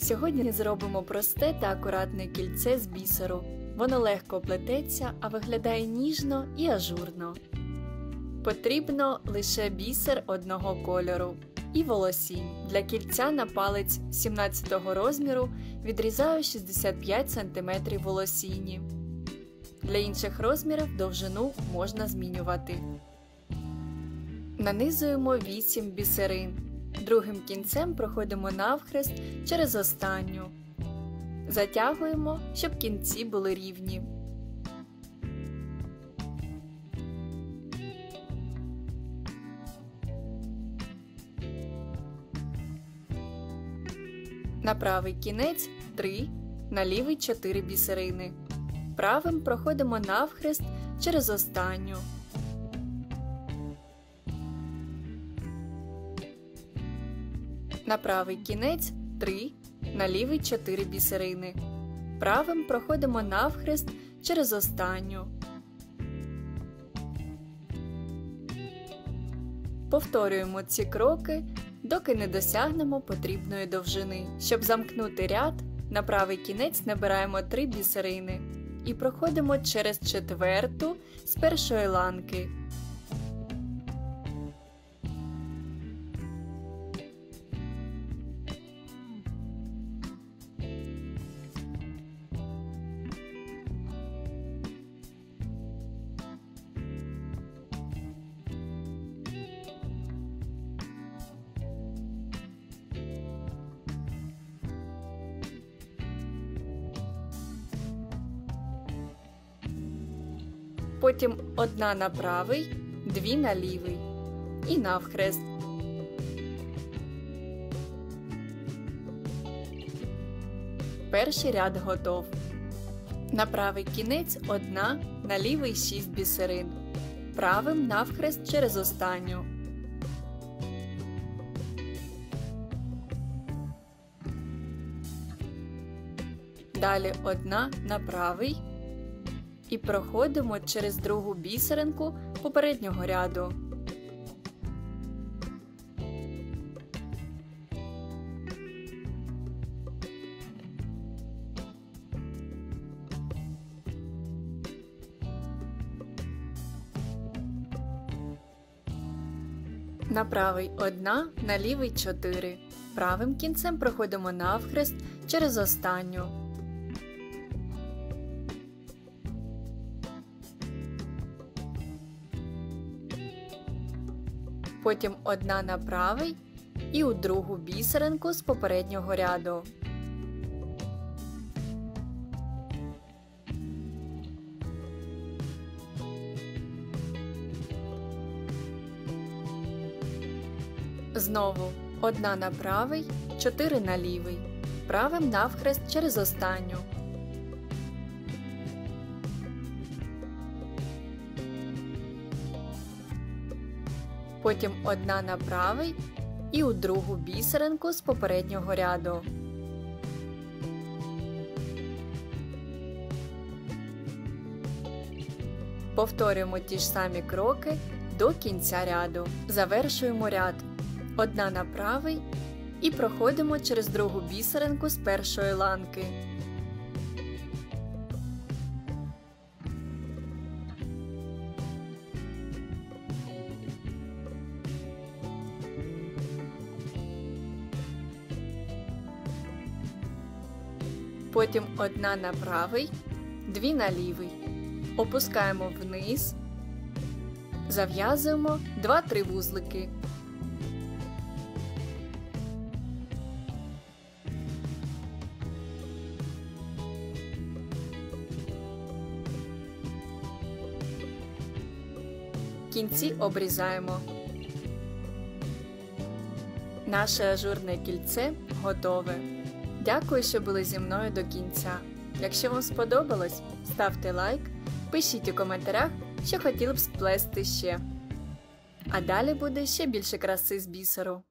Сьогодні зробимо просте та акуратне кільце з бісеру. Воно легко плететься, а виглядає ніжно і ажурно. Потрібно лише бісер одного кольору і волосінь. Для кільця на палець 17 розміру відрізаю 65 см волосіні. Для інших розмірів довжину можна змінювати. Нанизуємо 8 бісерин. Другим кінцем проходимо навхрест через останню. Затягуємо, щоб кінці були рівні. На правий кінець 3, на лівий 4 бісерини. Правим проходимо навхрест через останню. На правий кінець 3, на лівий 4 бісерини. Правим проходимо навхрест через останню. Повторюємо ці кроки, доки не досягнемо потрібної довжини. Щоб замкнути ряд, на правий кінець набираємо 3 бісерини і проходимо через четверту з першої ланки. Потім одна на правий, 2 на лівий і навхрест. Перший ряд готов. На правий кінець 1, на лівий 6 бісерин. Правим навхрест через останню. Далі 1 на правий. І проходимо через другу бісеринку попереднього ряду. На правий 1, на лівий 4. Правим кінцем проходимо навхрест через останню. Потім 1 на правий і у другу бісеринку з попереднього ряду. Знову 1 на правий, 4 на лівий. Правим навхрест через останню. Потім 1 на правий і у другу бісеринку з попереднього ряду. Повторюємо ті ж самі кроки до кінця ряду. Завершуємо ряд. 1 на правий і проходимо через другу бісеринку з першої ланки. Потім 1 на правий, 2 на лівий. Опускаємо вниз, зав'язуємо 2-3 вузлики. Кінці обрізаємо. Наше ажурне кільце готове. Дякую, що були зі мною до кінця. Якщо вам сподобалось, ставте лайк, пишіть у коментарях, що хотіли б сплести ще. А далі буде ще більше краси з бісеру.